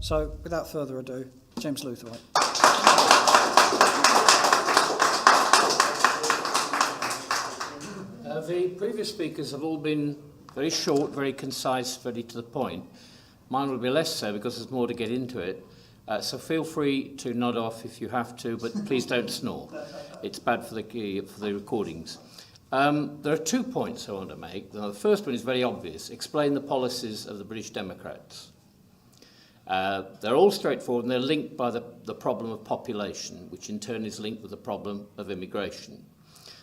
So, without further ado, James Lewthwaite. The previous speakers have all been very short, very concise, very to the point. Mine will be less so because there's more to get into it. So feel free to nod off if you have to, but please don't snore. It's bad for the recordings. There are 2 points I want to make. The first one is very obvious. Explain the policies of the British Democrats. They're all straightforward and they're linked by the problem of population, which in turn is linked with the problem of immigration.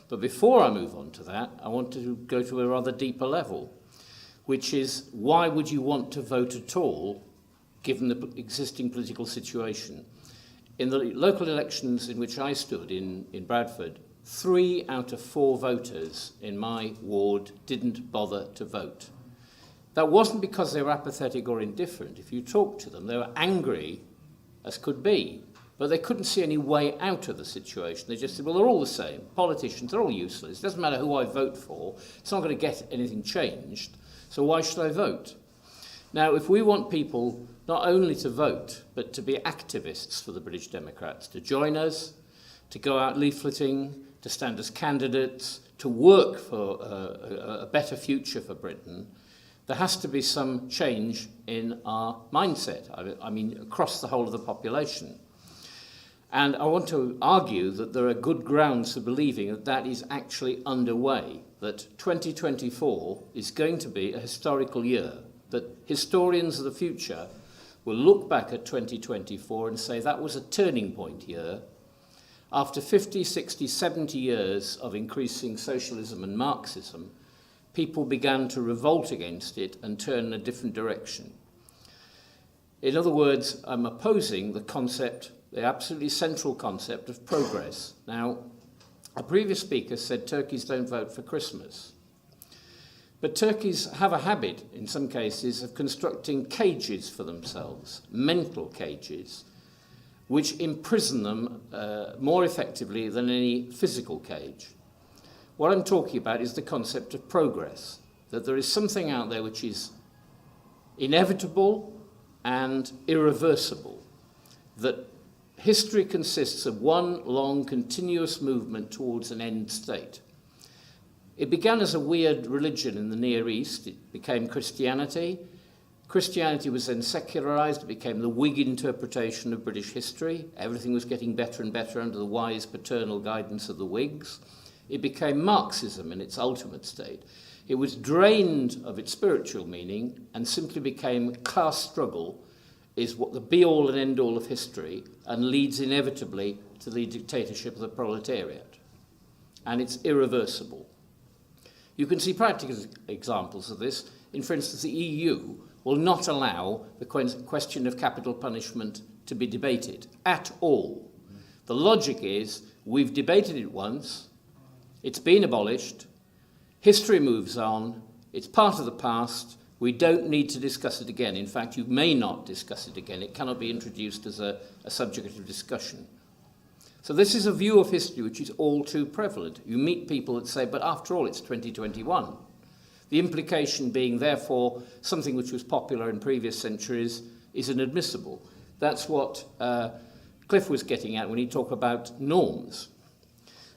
But before I move on to that, I want to go to a rather deeper level, which is why would you want to vote at all, given the existing political situation? In the local elections in which I stood in Bradford, 3 out of 4 voters in my ward didn't bother to vote. That wasn't because they were apathetic or indifferent. If you talked to them, they were angry as could be, but they couldn't see any way out of the situation. They just said, well, they're all the same. Politicians, they're all useless. It doesn't matter who I vote for. It's not going to get anything changed, so why should I vote? Now, if we want people not only to vote, but to be activists for the British Democrats, to join us, to go out leafleting, to stand as candidates, to work for a better future for Britain, there has to be some change in our mindset, I mean, across the whole of the population. And I want to argue that there are good grounds for believing that that is actually underway, that 2024 is going to be a historical year, that historians of the future will look back at 2024 and say that was a turning point year. After 50, 60, 70 years of increasing socialism and Marxism, people began to revolt against it and turn in a different direction. In other words, I'm opposing the concept, the absolutely central concept of progress. Now, a previous speaker said turkeys don't vote for Christmas. But turkeys have a habit, in some cases, of constructing cages for themselves, mental cages, which imprison them more effectively than any physical cage. What I'm talking about is the concept of progress, that there is something out there which is inevitable and irreversible, that history consists of one long continuous movement towards an end state. It began as a weird religion in the Near East. It became Christianity. Christianity was then secularized. It became the Whig interpretation of British history. Everything was getting better and better under the wise paternal guidance of the Whigs. It became Marxism in its ultimate state. It was drained of its spiritual meaning and simply became class struggle is what the be-all and end-all of history and leads inevitably to the dictatorship of the proletariat. And it's irreversible. You can see practical examples of this. In, for instance, the EU will not allow the question of capital punishment to be debated at all. The logic is, we've debated it once, it's been abolished, history moves on, it's part of the past, we don't need to discuss it again. In fact, you may not discuss it again. It cannot be introduced as a subject of discussion. So this is a view of history which is all too prevalent. You meet people that say, but after all, it's 2021. The implication being, therefore, something which was popular in previous centuries is inadmissible. That's what Cliff was getting at when he talked about norms.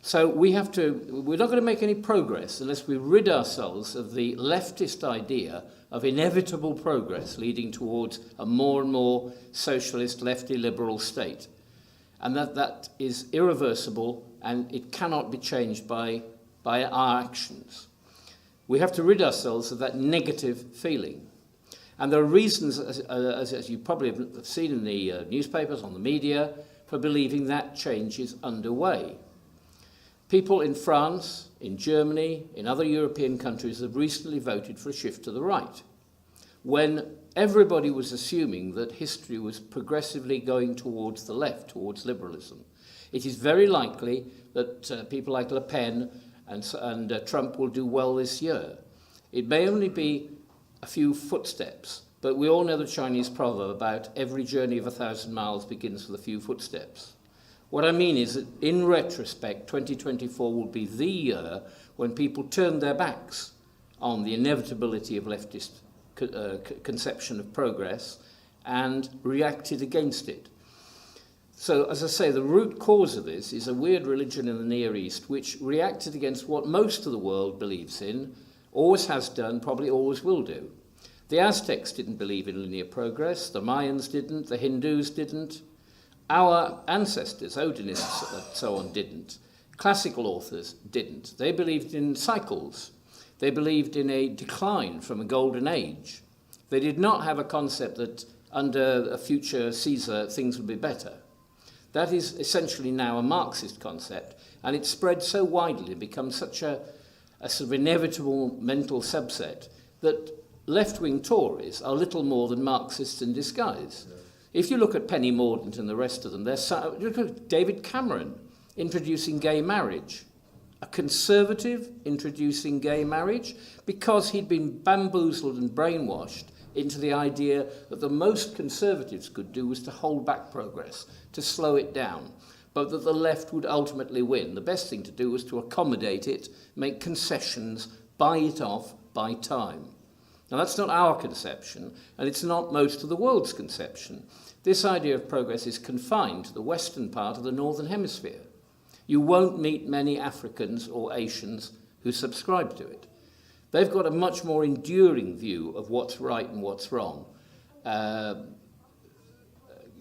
So we're not going to make any progress unless we rid ourselves of the leftist idea of inevitable progress leading towards a more and more socialist, lefty, liberal state. And that is irreversible and it cannot be changed by our actions. We have to rid ourselves of that negative feeling. And there are reasons, as you probably have seen in the newspapers, on the media, for believing that change is underway. People in France, in Germany, in other European countries have recently voted for a shift to the right, when everybody was assuming that history was progressively going towards the left, towards liberalism. It is very likely that people like Le Pen and Trump will do well this year. It may only be a few footsteps, but we all know the Chinese proverb about every journey of 1,000 miles begins with a few footsteps. What I mean is that in retrospect, 2024 will be the year when people turn their backs on the inevitability of leftist conception of progress and reacted against it. So, as I say, the root cause of this is a weird religion in the Near East which reacted against what most of the world believes in, always has done, probably always will do. The Aztecs didn't believe in linear progress, the Mayans didn't, the Hindus didn't, our ancestors, Odinists and so on, didn't. Classical authors didn't. They believed in cycles. They believed in a decline from a golden age. They did not have a concept that under a future Caesar things would be better. That is essentially now a Marxist concept, and it's spread so widely, become such a sort of inevitable mental subset that left-wing Tories are little more than Marxists in disguise. Yeah. If you look at Penny Mordaunt and the rest of them, look at David Cameron introducing gay marriage, a conservative introducing gay marriage because he'd been bamboozled and brainwashed into the idea that the most conservatives could do was to hold back progress, to slow it down, but that the left would ultimately win. The best thing to do was to accommodate it, make concessions, buy it off, buy time. Now, that's not our conception, and it's not most of the world's conception. This idea of progress is confined to the western part of the northern hemisphere. You won't meet many Africans or Asians who subscribe to it. They've got a much more enduring view of what's right and what's wrong.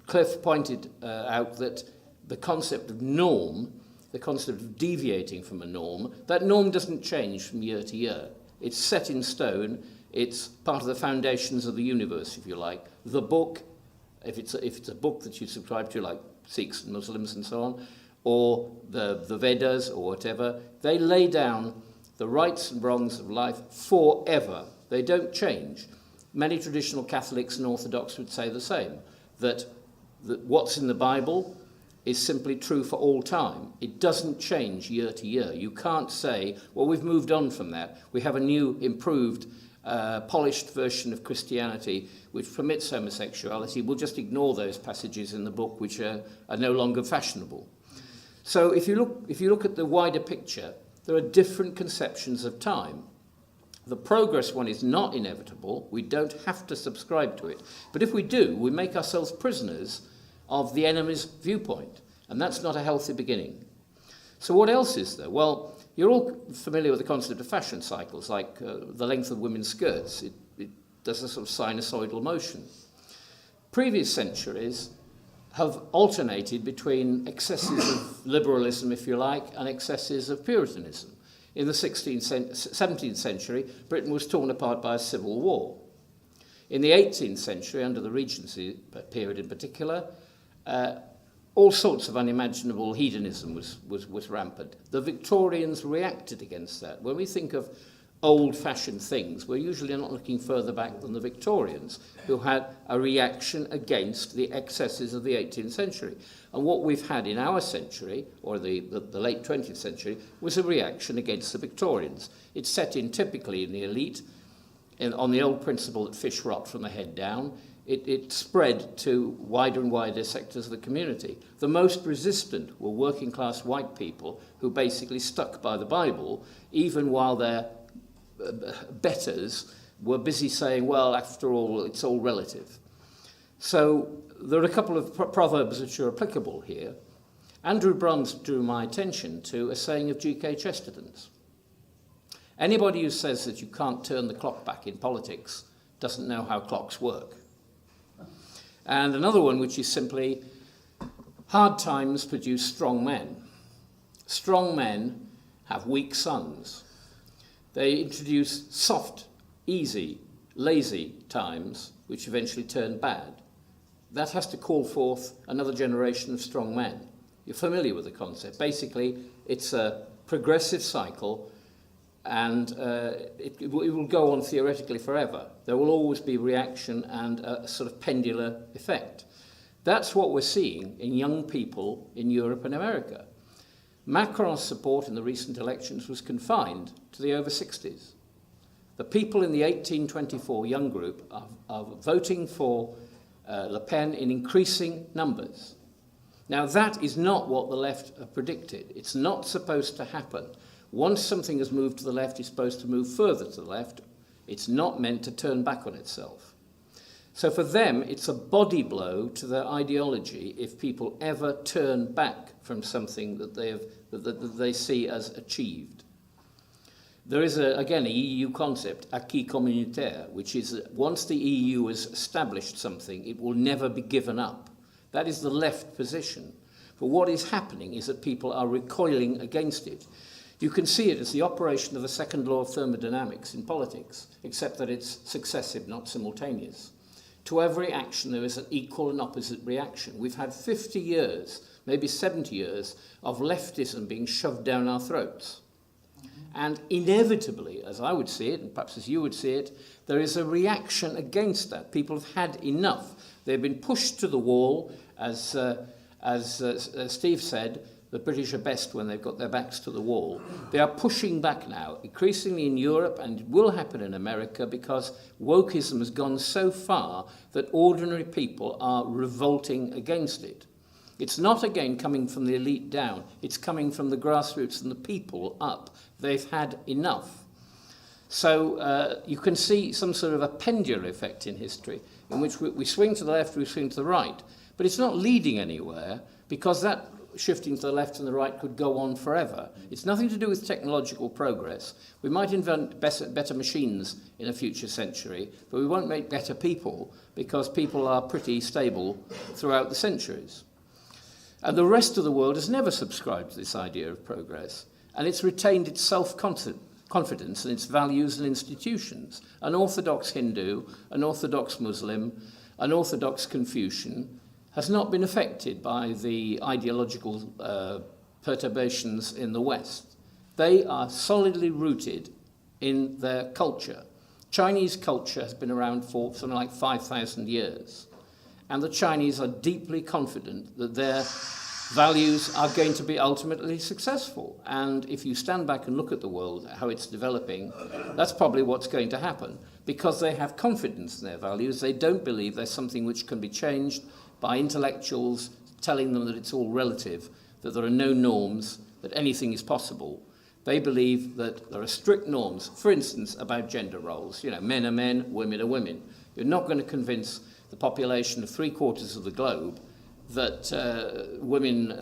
Cliff pointed out that the concept of norm, the concept of deviating from a norm, that norm doesn't change from year to year. It's set in stone. It's part of the foundations of the universe, if you like. The book, if it's a book that you subscribe to, like Sikhs and Muslims and so on, or the Vedas or whatever, they lay down the rights and wrongs of life forever. They don't change. Many traditional Catholics and Orthodox would say the same, that what's in the Bible is simply true for all time. It doesn't change year to year. You can't say, well, we've moved on from that. We have a new, improved, polished version of Christianity which permits homosexuality. We'll just ignore those passages in the book which are no longer fashionable. So if you look at the wider picture, there are different conceptions of time. The progress one is not inevitable. We don't have to subscribe to it. But if we do, we make ourselves prisoners of the enemy's viewpoint. And that's not a healthy beginning. So what else is there? Well, you're all familiar with the concept of fashion cycles, like the length of women's skirts. It does a sort of sinusoidal motion. Previous centuries have alternated between excesses of liberalism, if you like, and excesses of Puritanism. In the 17th century, Britain was torn apart by a civil war. In the 18th century, under the Regency period in particular, all sorts of unimaginable hedonism was rampant. The Victorians reacted against that. When we think of old-fashioned things, we're usually not looking further back than the Victorians, who had a reaction against the excesses of the 18th century. And what we've had in our century, or the late 20th century, was a reaction against the Victorians. It's set in typically in the elite, on the old principle that fish rot from the head down. It spread to wider and wider sectors of the community. The most resistant were working-class white people who basically stuck by the Bible, even while their betters were busy saying, well, after all, it's all relative. So there are a couple of proverbs which are applicable here. Andrew Bruns drew my attention to a saying of G.K. Chesterton's. Anybody who says that you can't turn the clock back in politics doesn't know how clocks work. And another one which is simply, hard times produce strong men. Strong men have weak sons. They introduce soft, easy, lazy times, which eventually turn bad. That has to call forth another generation of strong men. You're familiar with the concept. Basically, it's a progressive cycle, and it will go on theoretically forever. There will always be reaction and a sort of pendular effect. That's what we're seeing in young people in Europe and America. Macron's support in the recent elections was confined to the over 60s. The people in the 1824 young group are voting for Le Pen in increasing numbers. Now, that is not what the left have predicted. It's not supposed to happen. Once something has moved to the left, it's supposed to move further to the left. It's not meant to turn back on itself. So for them, it's a body blow to their ideology if people ever turn back from something that they see as achieved. There is, again, a EU concept, acquis communautaire, which is that once the EU has established something, it will never be given up. That is the left position. But what is happening is that people are recoiling against it. You can see it as the operation of the second law of thermodynamics in politics, except that it's successive, not simultaneous. To every action, there is an equal and opposite reaction. We've had 50 years, maybe 70 years, of leftism being shoved down our throats. And inevitably, as I would see it, and perhaps as you would see it, there is a reaction against that. People have had enough. They've been pushed to the wall, as Steve said, the British are best when they've got their backs to the wall. They are pushing back now, increasingly in Europe, and it will happen in America, because wokeism has gone so far that ordinary people are revolting against it. It's not, again, coming from the elite down. It's coming from the grassroots and the people up. They've had enough. So you can see some sort of a pendular effect in history, in which we swing to the left, we swing to the right. But it's not leading anywhere, because that shifting to the left and the right could go on forever. It's nothing to do with technological progress. We might invent better machines in a future century, but we won't make better people, because people are pretty stable throughout the centuries. And the rest of the world has never subscribed to this idea of progress, and it's retained its self-confidence and its values and institutions. An Orthodox Hindu, an Orthodox Muslim, an Orthodox Confucian has not been affected by the ideological perturbations in the West. They are solidly rooted in their culture. Chinese culture has been around for something like 5,000 years. And the Chinese are deeply confident that their values are going to be ultimately successful. And if you stand back and look at the world, how it's developing, that's probably what's going to happen. Because they have confidence in their values, they don't believe there's something which can be changed by intellectuals telling them that it's all relative, that there are no norms, that anything is possible. They believe that there are strict norms, for instance, about gender roles. You know, men are men, women are women. You're not going to convince the population of 3/4 of the globe that women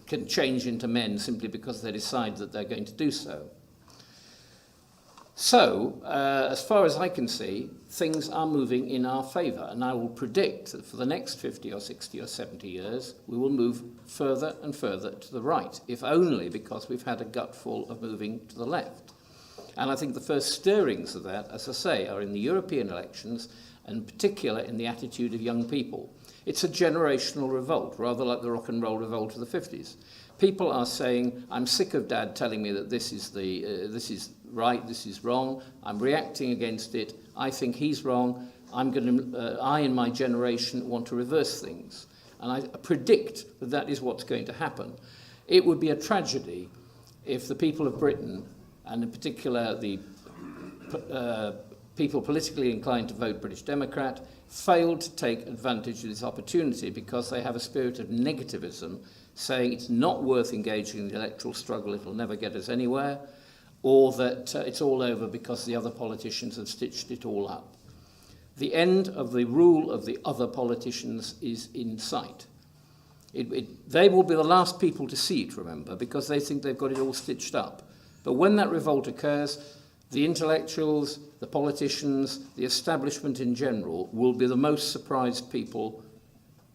can change into men simply because they decide that they're going to do so. So, as far as I can see, things are moving in our favour, and I will predict that for the next 50 or 60 or 70 years, we will move further and further to the right, if only because we've had a gutful of moving to the left. And I think the first stirrings of that, as I say, are in the European elections, and in particular in the attitude of young people. It's a generational revolt, rather like the rock and roll revolt of the 50s. People are saying, I'm sick of Dad telling me that this is right, this is wrong. I'm reacting against it. I think he's wrong. I and my generation want to reverse things. And I predict that that is what's going to happen. It would be a tragedy if the people of Britain, and in particular the people politically inclined to vote British Democrat, failed to take advantage of this opportunity because they have a spirit of negativism, saying it's not worth engaging in the electoral struggle, it'll never get us anywhere, or that it's all over because the other politicians have stitched it all up. The end of the rule of the other politicians is in sight. They will be the last people to see it, remember, because they think they've got it all stitched up. But when that revolt occurs, the intellectuals, the politicians, the establishment in general will be the most surprised people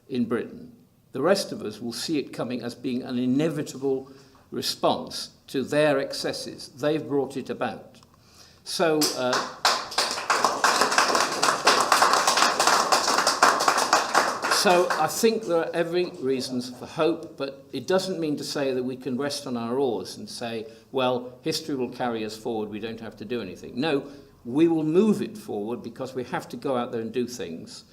in Britain. The rest of us will see it coming as being an inevitable response to their excesses. They've brought it about. So I think there are every reasons for hope, but it doesn't mean to say that we can rest on our oars and say, well, history will carry us forward, we don't have to do anything. No, we will move it forward because we have to go out there and do things.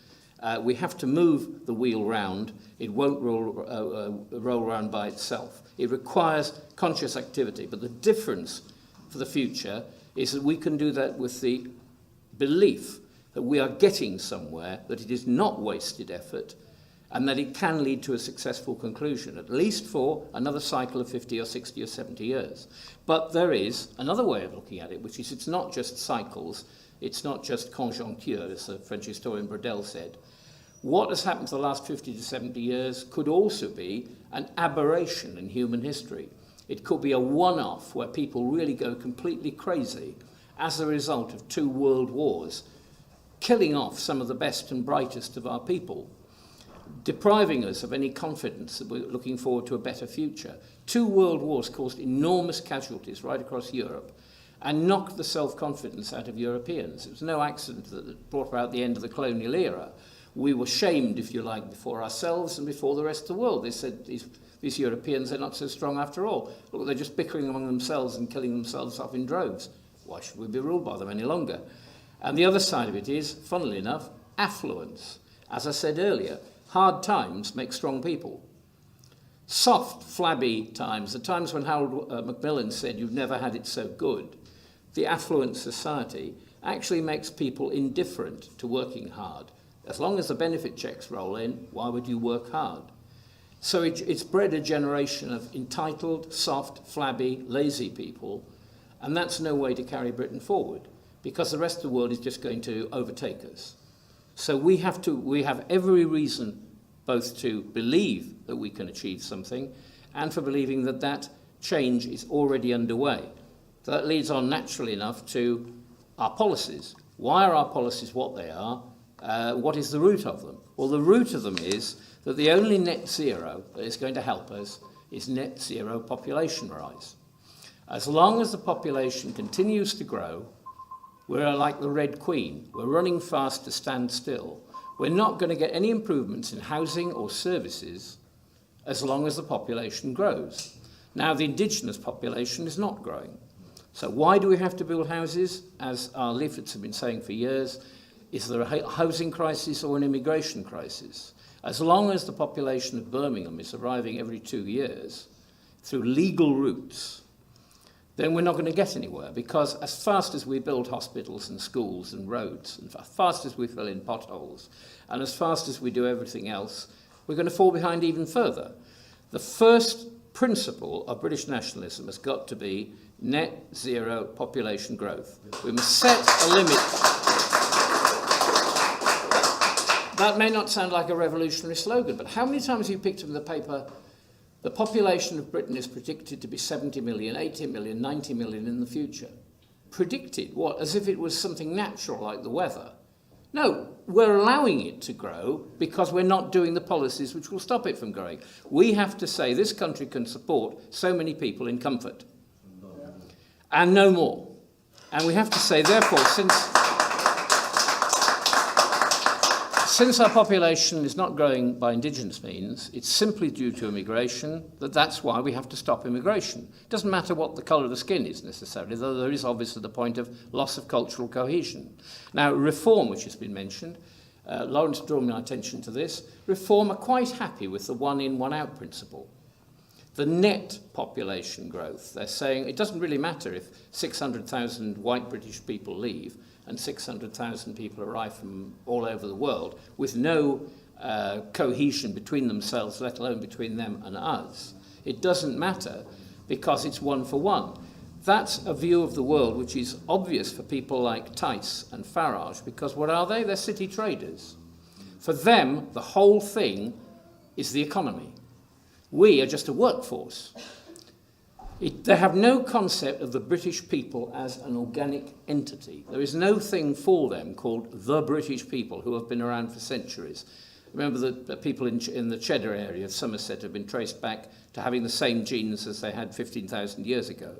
We have to move the wheel round. It won't roll around by itself. It requires conscious activity. But the difference for the future is that we can do that with the belief that we are getting somewhere, that it is not wasted effort, and that it can lead to a successful conclusion, at least for another cycle of 50 or 60 or 70 years. But there is another way of looking at it, which is it's not just cycles, It's not just conjoncture, as the French historian Brodel said. What has happened for the last 50 to 70 years could also be an aberration in human history. It could be a one-off where people really go completely crazy as a result of 2 world wars, killing off some of the best and brightest of our people, depriving us of any confidence that we're looking forward to a better future. 2 world wars caused enormous casualties right across Europe and knocked the self-confidence out of Europeans. It was no accident that it brought about the end of the colonial era. We were shamed, if you like, before ourselves and before the rest of the world. They said these Europeans are not so strong after all. Look, they're just bickering among themselves and killing themselves off in droves. Why should we be ruled by them any longer? And the other side of it is, funnily enough, affluence. As I said earlier, hard times make strong people. Soft, flabby times, the times when Harold Macmillan said you've never had it so good, the affluent society actually makes people indifferent to working hard. As long as the benefit checks roll in, why would you work hard? So it's bred a generation of entitled, soft, flabby, lazy people, and that's no way to carry Britain forward, because the rest of the world is just going to overtake us. So we have every reason both to believe that we can achieve something and for believing that that change is already underway. So that leads on naturally enough to our policies. Why are our policies what they are? What is the root of them? Well, the root of them is that the only net zero that is going to help us is net zero population rise. As long as the population continues to grow, we're like the Red Queen. We're running fast to stand still. We're not going to get any improvements in housing or services as long as the population grows. Now, the indigenous population is not growing. So why do we have to build houses? As our leaflets have been saying for years, is there a housing crisis or an immigration crisis? As long as the population of Birmingham is arriving every 2 years through legal routes, then we're not going to get anywhere, because as fast as we build hospitals and schools and roads, and as fast as we fill in potholes, and as fast as we do everything else, we're going to fall behind even further. The first principle of British nationalism has got to be net zero population growth. We must set a limit. That may not sound like a revolutionary slogan, but how many times have you picked up in the paper, the population of Britain is predicted to be 70 million, 80 million, 90 million in the future? Predicted? What? As if it was something natural like the weather. No, we're allowing it to grow because we're not doing the policies which will stop it from growing. We have to say this country can support so many people in comfort. And no more. And we have to say, therefore, since our population is not growing by indigenous means, it's simply due to immigration, that's why we have to stop immigration. It doesn't matter what the colour of the skin is necessarily, though there is obviously the point of loss of cultural cohesion. Now, reform, which has been mentioned, Lawrence drew my attention to this, reform are quite happy with the one-in, one-out principle. The net population growth, they're saying it doesn't really matter if 600,000 white British people leave and 600,000 people arrive from all over the world with no cohesion between themselves, let alone between them and us. It doesn't matter because it's one for one. That's a view of the world which is obvious for people like Tice and Farage, because what are they? They're city traders. For them, the whole thing is the economy. We are just a workforce. They have no concept of the British people as an organic entity. There is no thing for them called the British people who have been around for centuries. Remember that the people in the Cheddar area of Somerset have been traced back to having the same genes as they had 15,000 years ago.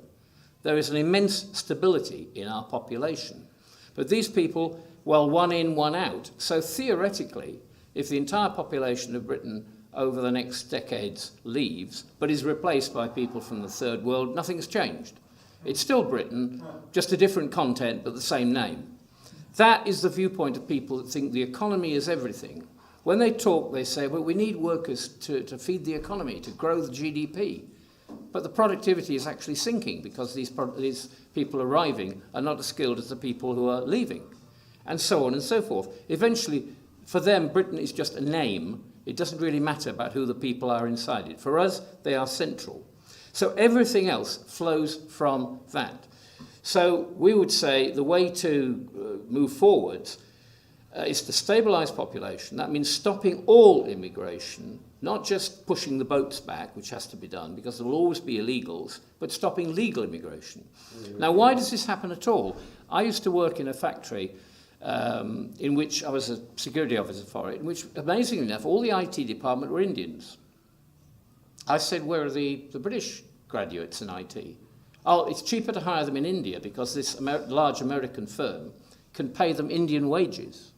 There is an immense stability in our population. But these people, well, one in, one out. So theoretically, if the entire population of Britain over the next decades leaves, but is replaced by people from the third world, nothing's changed. It's still Britain, just a different content, but the same name. That is the viewpoint of people that think the economy is everything. When they talk, they say, well, we need workers to feed the economy, to grow the GDP. But the productivity is actually sinking because these people arriving are not as skilled as the people who are leaving, and so on and so forth. Eventually, for them, Britain is just a name. It doesn't really matter about who the people are inside it. For us, they are central. So everything else flows from that. So we would say the way to move forward is to stabilise population. That means stopping all immigration, not just pushing the boats back, which has to be done because there will always be illegals, but stopping legal immigration. Now, why does this happen at all? I used to work in a factory in which I was a security officer for it, in which, amazingly enough, all the IT department were Indians. I said, where are the British graduates in IT? Oh, it's cheaper to hire them in India because this large American firm can pay them Indian wages.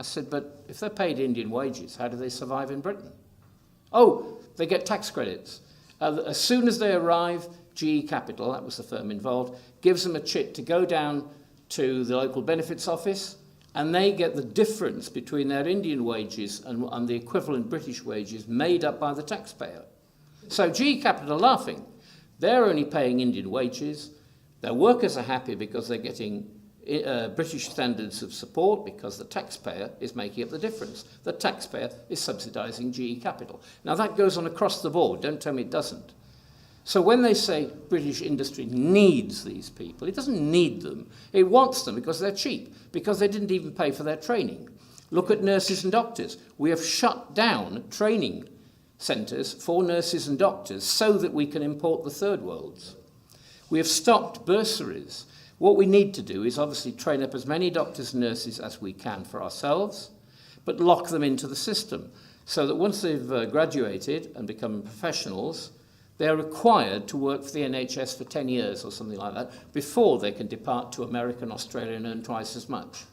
I said, but if they're paid Indian wages, how do they survive in Britain? Oh, they get tax credits. As soon as they arrive, GE Capital, that was the firm involved, gives them a chit to go down to the local benefits office, and they get the difference between their Indian wages and the equivalent British wages made up by the taxpayer. So GE Capital are laughing. They're only paying Indian wages. Their workers are happy because they're getting British standards of support because the taxpayer is making up the difference. The taxpayer is subsidising GE Capital. Now that goes on across the board. Don't tell me it doesn't. So when they say British industry needs these people, it doesn't need them. It wants them because they're cheap, because they didn't even pay for their training. Look at nurses and doctors. We have shut down training centres for nurses and doctors so that we can import the third worlds. We have stopped bursaries. What we need to do is obviously train up as many doctors and nurses as we can for ourselves, but lock them into the system so that once they've graduated and become professionals, they're required to work for the NHS for 10 years or something like that before they can depart to America and Australia and earn twice as much.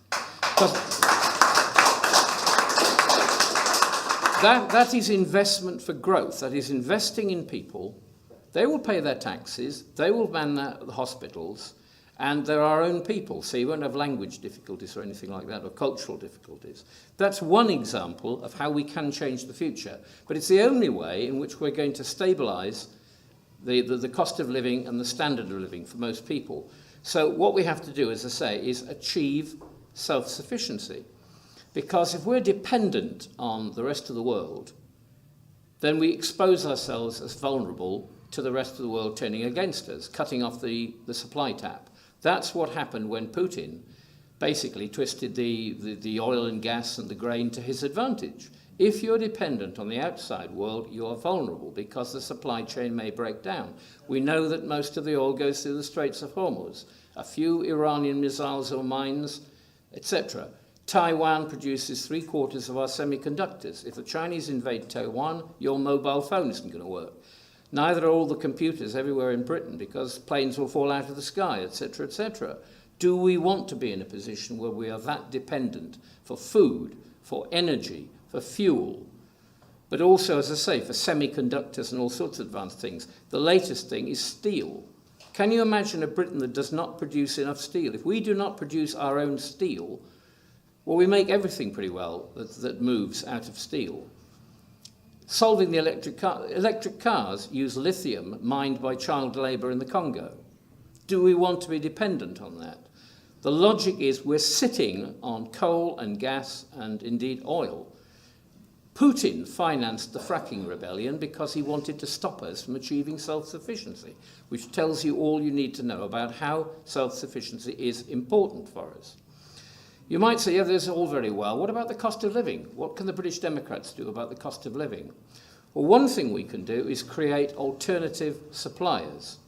That is investment for growth. That is investing in people. They will pay their taxes. They will man the hospitals. And they're our own people, so you won't have language difficulties or anything like that, or cultural difficulties. That's one example of how we can change the future. But it's the only way in which we're going to stabilise the cost of living and the standard of living for most people. So what we have to do, as I say, is achieve self-sufficiency. Because if we're dependent on the rest of the world, then we expose ourselves as vulnerable to the rest of the world turning against us, cutting off the supply tap. That's what happened when Putin basically twisted the oil and gas and the grain to his advantage. If you're dependent on the outside world, you are vulnerable because the supply chain may break down. We know that most of the oil goes through the Straits of Hormuz, a few Iranian missiles or mines, etc. Taiwan produces 3/4 of our semiconductors. If the Chinese invade Taiwan, your mobile phone isn't going to work. Neither are all the computers everywhere in Britain because planes will fall out of the sky, etc., etc. Do we want to be in a position where we are that dependent for food, for energy, for fuel, but also, as I say, for semiconductors and all sorts of advanced things? The latest thing is steel. Can you imagine a Britain that does not produce enough steel? If we do not produce our own steel, well, we make everything pretty well that moves out of steel. Solving the electric cars use lithium mined by child labour in the Congo. Do we want to be dependent on that? The logic is we're sitting on coal and gas and indeed oil. Putin financed the fracking rebellion because he wanted to stop us from achieving self-sufficiency, which tells you all you need to know about how self-sufficiency is important for us. You might say, yeah, this is all very well. What about the cost of living? What can the British Democrats do about the cost of living? Well, one thing we can do is create alternative suppliers,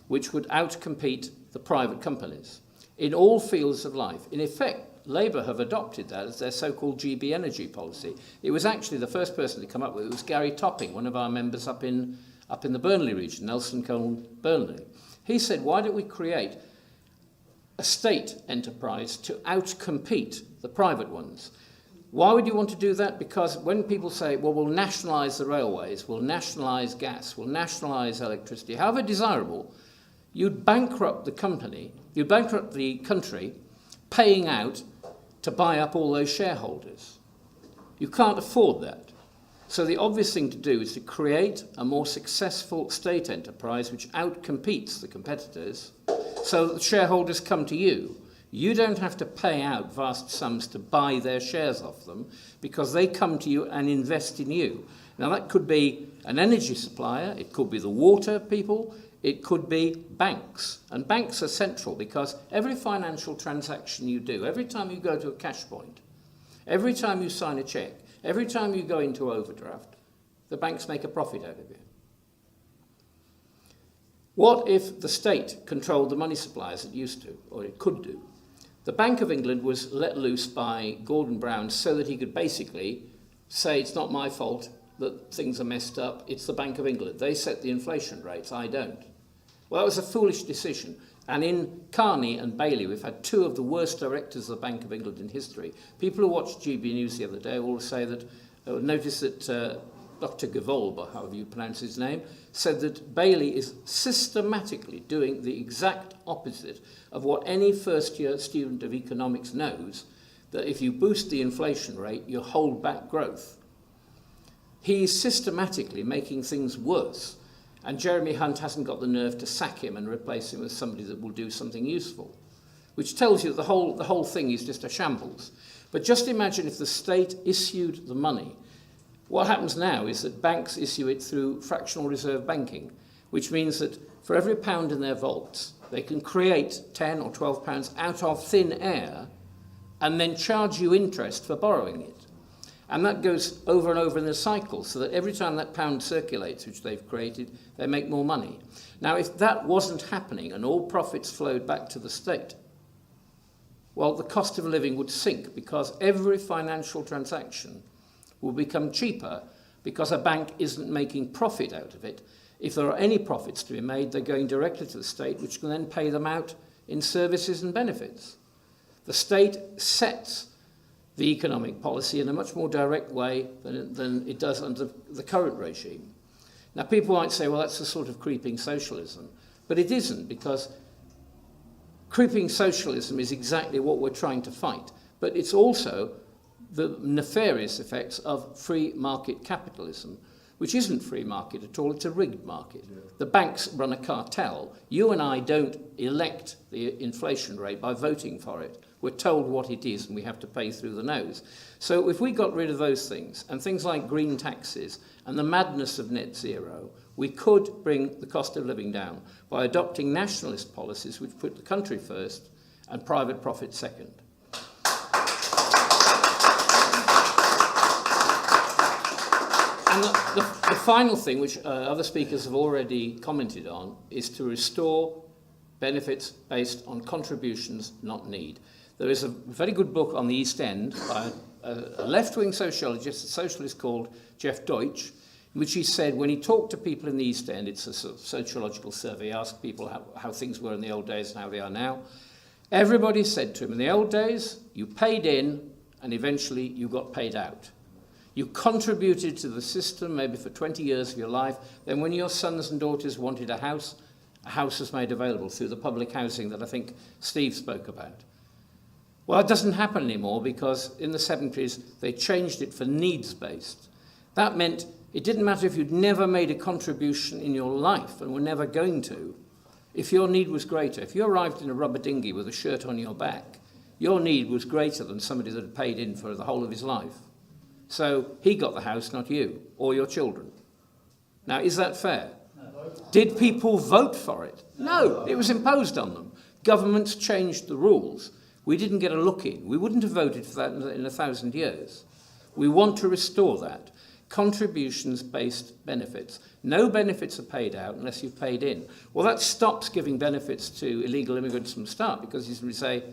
which would outcompete the private companies in all fields of life. In effect, Labour have adopted that as their so-called GB energy policy. It was actually the first person to come up with it was Gary Topping, one of our members up in the Burnley region, Nelson Colne Burnley. He said, why don't we create a state enterprise to outcompete the private ones? Why would you want to do that? Because when people say, well, we'll nationalise the railways, we'll nationalise gas, we'll nationalise electricity, however desirable, you'd bankrupt the company, you'd bankrupt the country, paying out to buy up all those shareholders. You can't afford that. So the obvious thing to do is to create a more successful state enterprise which outcompetes the competitors so that shareholders come to you. You don't have to pay out vast sums to buy their shares off them because they come to you and invest in you. Now that could be an energy supplier, it could be the water people, It could be banks. And banks are central because every financial transaction you do, every time you go to a cash point, every time you sign a cheque, every time you go into overdraft, the banks make a profit out of it. What if the state controlled the money supply as it used to, or it could do? The Bank of England was let loose by Gordon Brown so that he could basically say it's not my fault that things are messed up, it's the Bank of England. They set the inflation rates, I don't. Well, that was a foolish decision. And in Carney and Bailey, we've had two of the worst directors of the Bank of England in history. People who watched GB News the other day will say that, notice that Dr Revolt, or however you pronounce his name, said that Bailey is systematically doing the exact opposite of what any first-year student of economics knows, that if you boost the inflation rate, you hold back growth. He's systematically making things worse. And Jeremy Hunt hasn't got the nerve to sack him and replace him with somebody that will do something useful, which tells you that the whole thing is just a shambles. But just imagine if the state issued the money. What happens now is that banks issue it through fractional reserve banking, which means that for every pound in their vaults, they can create 10 or 12 pounds out of thin air and then charge you interest for borrowing it. And that goes over and over in the cycle, so that every time that pound circulates, which they've created, they make more money. Now, if that wasn't happening and all profits flowed back to the state, well, the cost of living would sink because every financial transaction will become cheaper because a bank isn't making profit out of it. If there are any profits to be made, they're going directly to the state, which can then pay them out in services and benefits. The state sets the economic policy in a much more direct way than it does under the current regime. Now, people might say, well, that's a sort of creeping socialism. But it isn't, because creeping socialism is exactly what we're trying to fight. But it's also the nefarious effects of free market capitalism, which isn't free market at all, it's a rigged market. Yeah. The banks run a cartel. You and I don't elect the inflation rate by voting for it. We're told what it is and we have to pay through the nose. So if we got rid of those things, and things like green taxes and the madness of net zero, we could bring the cost of living down by adopting nationalist policies which put the country first and private profit second. And the final thing, which other speakers have already commented on, is to restore benefits based on contributions, not need. There is a very good book on the East End by a left-wing sociologist, a socialist called Jeff Deutsch, in which he said when he talked to people in the East End, it's a sort of sociological survey, asked people how things were in the old days and how they are now. Everybody said to him, in the old days, you paid in and eventually you got paid out. You contributed to the system maybe for 20 years of your life. Then when your sons and daughters wanted a house was made available through the public housing that I think Steve spoke about. Well, it doesn't happen anymore because in the 70s they changed it for needs-based. That meant it didn't matter if you'd never made a contribution in your life and were never going to. If your need was greater, if you arrived in a rubber dinghy with a shirt on your back, your need was greater than somebody that had paid in for the whole of his life. So he got the house, not you, or your children. Now, is that fair? No. Did people vote for it? No, it was imposed on them. Governments changed the rules. We didn't get a look in. We wouldn't have voted for that in 1,000 years. We want to restore that. Contributions-based benefits. No benefits are paid out unless you've paid in. Well, that stops giving benefits to illegal immigrants from the start because you simply say,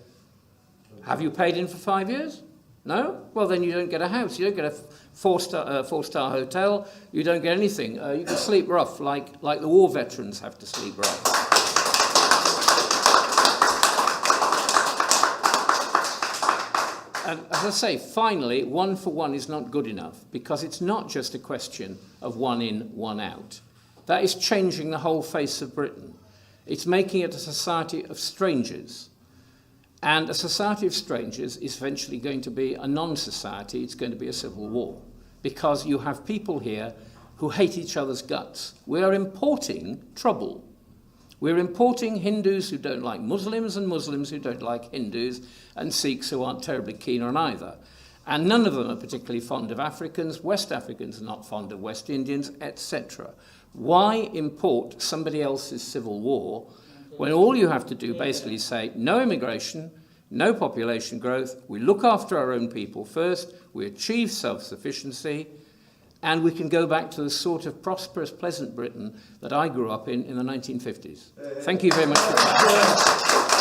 have you paid in for 5 years? No? Well, then you don't get a house. You don't get a four-star hotel. You don't get anything. You can sleep rough like the war veterans have to sleep rough. And as I say, finally, one for one is not good enough because it's not just a question of one in, one out. That is changing the whole face of Britain. It's making it a society of strangers. And a society of strangers is eventually going to be a non-society. It's going to be a civil war because you have people here who hate each other's guts. We are importing trouble. We're importing Hindus who don't like Muslims and Muslims who don't like Hindus and Sikhs who aren't terribly keen on either. And none of them are particularly fond of Africans. West Africans are not fond of West Indians, etc. Why import somebody else's civil war when all you have to do basically is say no immigration, no population growth, we look after our own people first, we achieve self-sufficiency, and we can go back to the sort of prosperous, pleasant Britain that I grew up in the 1950s. Thank you very much for your time.